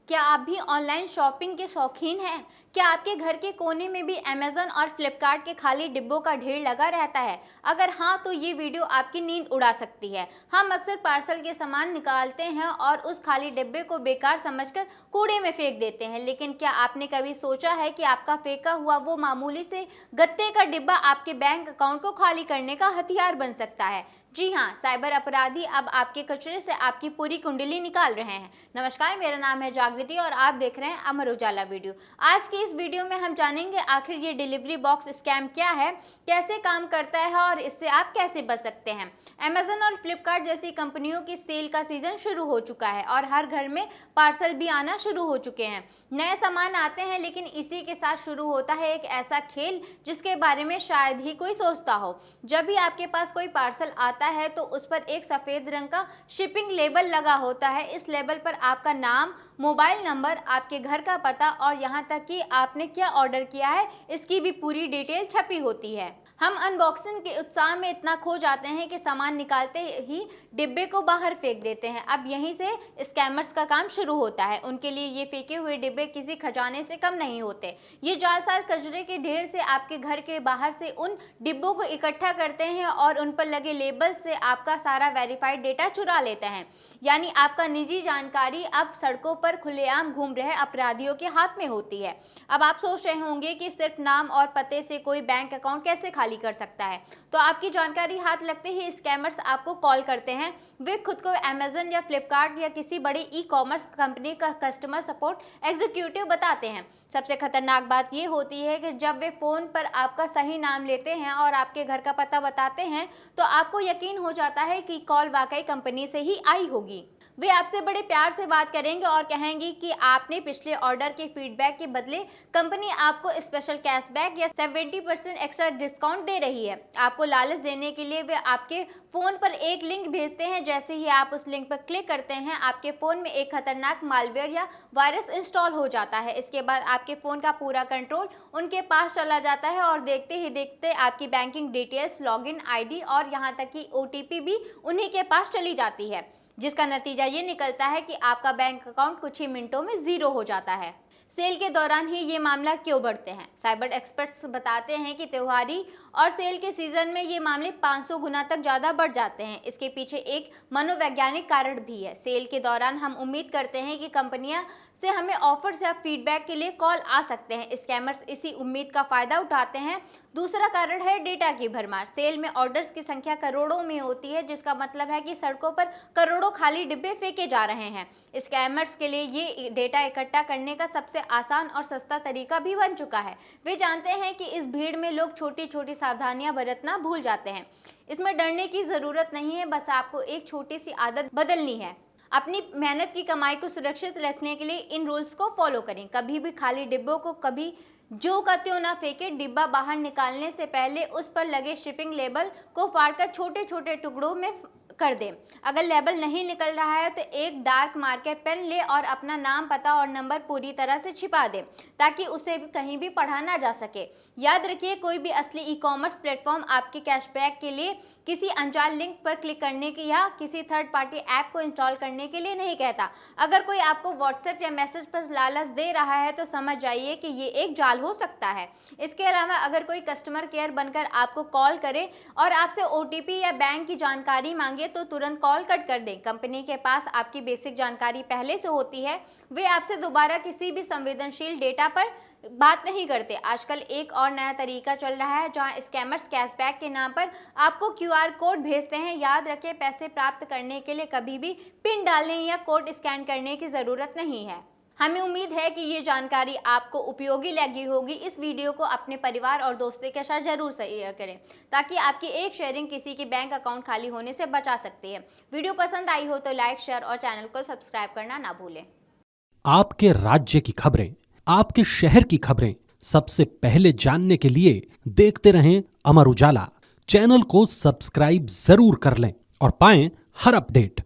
क्या आप भी ऑनलाइन शॉपिंग के शौकीन हैं? क्या आपके घर के कोने में भी अमेज़न और फ्लिपकार्ट के खाली डिब्बों का ढेर लगा रहता है? अगर हाँ, तो ये वीडियो आपकी नींद उड़ा सकती है। हम अक्सर पार्सल के सामान निकालते हैं और उस खाली डिब्बे को बेकार समझकर कूड़े में फेंक देते हैं। लेकिन क्या आपने कभी सोचा है कि आपका फेंका हुआ वो मामूली से गत्ते का डिब्बा आपके बैंक अकाउंट को खाली करने का हथियार बन सकता है? जी हाँ, साइबर अपराधी अब आपके कचरे से आपकी पूरी कुंडली निकाल रहे हैं। नमस्कार, मेरा नाम है जागृति और आप देख रहे हैं अमर उजाला वीडियो। आज की इस वीडियो में हम जानेंगे आखिर ये डिलीवरी बॉक्स स्कैम क्या है, कैसे काम करता है और इससे आप कैसे बच सकते हैं। अमेज़न और फ्लिपकार्ट जैसी कंपनियों की सेल का सीजन शुरू हो चुका है और हर घर में पार्सल भी आना शुरू हो चुके हैं। नए सामान आते हैं, लेकिन इसी के साथ शुरू होता है एक ऐसा खेल जिसके बारे में शायद ही कोई सोचता हो। जब भी आपके पास कोई पार्सल आता है तो उस पर एक सफेद रंग का शिपिंग लेबल लगा होता है। इस लेबल पर आपका नाम, मोबाइल नंबर, आपके घर का पता और यहाँ तक कि आपने क्या ऑर्डर किया है इसकी भी पूरी डिटेल छपी होती है। हम अनबॉक्सिंग के उत्साह में इतना खो जाते हैं कि सामान निकालते ही डिब्बे को बाहर फेंक देते हैं। अब यहीं से स्कैमर्स का काम शुरू होता है। उनके लिए ये फेंके हुए डिब्बे किसी खजाने से कम नहीं होते। ये जालसाज कचरे के ढेर से आपके घर के बाहर से उन डिब्बों को इकट्ठा करते हैं और उन पर लगे लेबल से आपका सारा वेरीफाइड डेटा चुरा लेते हैं। यानी आपका निजी जानकारी अब सड़कों पर खुलेआम घूम रहे अपराधियों के हाथ में होती है। अब आप सोच रहे होंगे कि सिर्फ नाम और पते से कोई बैंक अकाउंट कैसे खाली कर सकता है। तो आपकी जानकारी हाथ लगते ही स्कैमर्स आपको कॉल करते हैं। वे खुद को अमेज़न या फ्लिपकार्ट या किसी बड़ी ई-कॉमर्स कंपनी का कस्टमर सपोर्ट एग्जीक्यूटिव बताते हैं। सबसे खतरनाक बात यह होती है कि जब वे फोन पर आपका सही नाम लेते हैं और आपके घर का पता बताते हैं तो आपको यकीन हो जाता है कि कॉल वाकई कंपनी से ही आई होगी। वे आपसे बड़े प्यार से बात करेंगे और कहेंगे कि आपने पिछले ऑर्डर के फीडबैक के बदले कंपनी आपको स्पेशल कैशबैक या 70% एक्स्ट्रा डिस्काउंट दे रही है। आपको लालच देने के लिए वे आपके फ़ोन पर एक लिंक भेजते हैं। जैसे ही आप उस लिंक पर क्लिक करते हैं, आपके फ़ोन में एक खतरनाक मालवेयर या वायरस इंस्टॉल हो जाता है। इसके बाद आपके फ़ोन का पूरा कंट्रोल उनके पास चला जाता है और देखते ही देखते आपकी बैंकिंग डिटेल्स, लॉगिन आईडी और यहाँ तक कि OTP भी उन्हीं के पास चली जाती है, जिसका नतीजा ये निकलता है कि आपका बैंक अकाउंट कुछ ही मिनटों में ज़ीरो हो जाता है। सेल के दौरान ही ये मामला क्यों बढ़ते हैं? साइबर एक्सपर्ट्स बताते हैं कि त्योहारी और सेल के सीजन में ये मामले 500 गुना तक ज़्यादा बढ़ जाते हैं। इसके पीछे एक मनोवैज्ञानिक कारण भी है। सेल के दौरान हम उम्मीद करते हैं कि कंपनियां से हमें ऑफर्स या फीडबैक के लिए कॉल आ सकते हैं। स्कैमर्स इसी उम्मीद का फ़ायदा उठाते हैं। दूसरा कारण है डेटा की भरमार। सेल में ऑर्डर्स की संख्या करोड़ों में होती है, जिसका मतलब है कि सड़कों पर करोड़ों खाली डिब्बे फेंके जा रहे हैं। स्कैमर्स के लिए ये डेटा इकट्ठा करने का सबसे आसान और सस्ता तरीका भी बन चुका है। वे जानते हैं कि इस भीड़ में लोग छोटी छोटी सावधानियां बरतना भूल जाते हैं। इसमें डरने की ज़रूरत नहीं है, बस आपको एक छोटी सी आदत बदलनी है। अपनी मेहनत की कमाई को सुरक्षित रखने के लिए इन रूल्स को फॉलो करें। कभी भी खाली डिब्बों को कभी जो का त्यों ना फेंके। डिब्बा बाहर निकालने से पहले उस पर लगे शिपिंग लेबल को फाड़कर छोटे छोटे टुकड़ों में कर दें। अगर लेबल नहीं निकल रहा है तो एक डार्क मार्कर पेन ले और अपना नाम, पता और नंबर पूरी तरह से छिपा दें ताकि उसे कहीं भी पढ़ा ना जा सके। याद रखिए, कोई भी असली ई-कॉमर्स प्लेटफॉर्म आपके कैशबैक के लिए किसी अनजान लिंक पर क्लिक करने की या किसी थर्ड पार्टी ऐप को इंस्टॉल करने के लिए नहीं कहता। अगर कोई आपको व्हाट्सएप या मैसेज पर लालच दे रहा है तो समझ जाइए कि ये एक जाल हो सकता है। इसके अलावा अगर कोई कस्टमर केयर बनकर आपको कॉल करे और आपसे OTP या बैंक की जानकारी मांगे तो तुरंत कॉल कट कर दें। कंपनी के पास आपकी बेसिक जानकारी पहले से होती है। वे आपसे दोबारा किसी भी संवेदनशील डेटा पर बात नहीं करते। आजकल एक और नया तरीका चल रहा है जहां स्कैमर्स कैशबैक के नाम पर आपको QR कोड भेजते हैं। याद रखें, पैसे प्राप्त करने के लिए कभी भी पिन डालने या कोड स्कैन करने की ज़रूरत नहीं है। हमें उम्मीद है कि ये जानकारी आपको उपयोगी लगी होगी। इस वीडियो को अपने परिवार और दोस्तों के साथ जरूर शेयर करें ताकि आपकी एक शेयरिंग किसी के बैंक अकाउंट खाली होने से बचा सकती है। वीडियो पसंद आई हो तो लाइक, शेयर और चैनल को सब्सक्राइब करना ना भूलें। आपके राज्य की खबरें, आपके शहर की खबरें सबसे पहले जानने के लिए देखते रहें अमर उजाला। चैनल को सब्सक्राइब जरूर कर लें और पाएं हर अपडेट।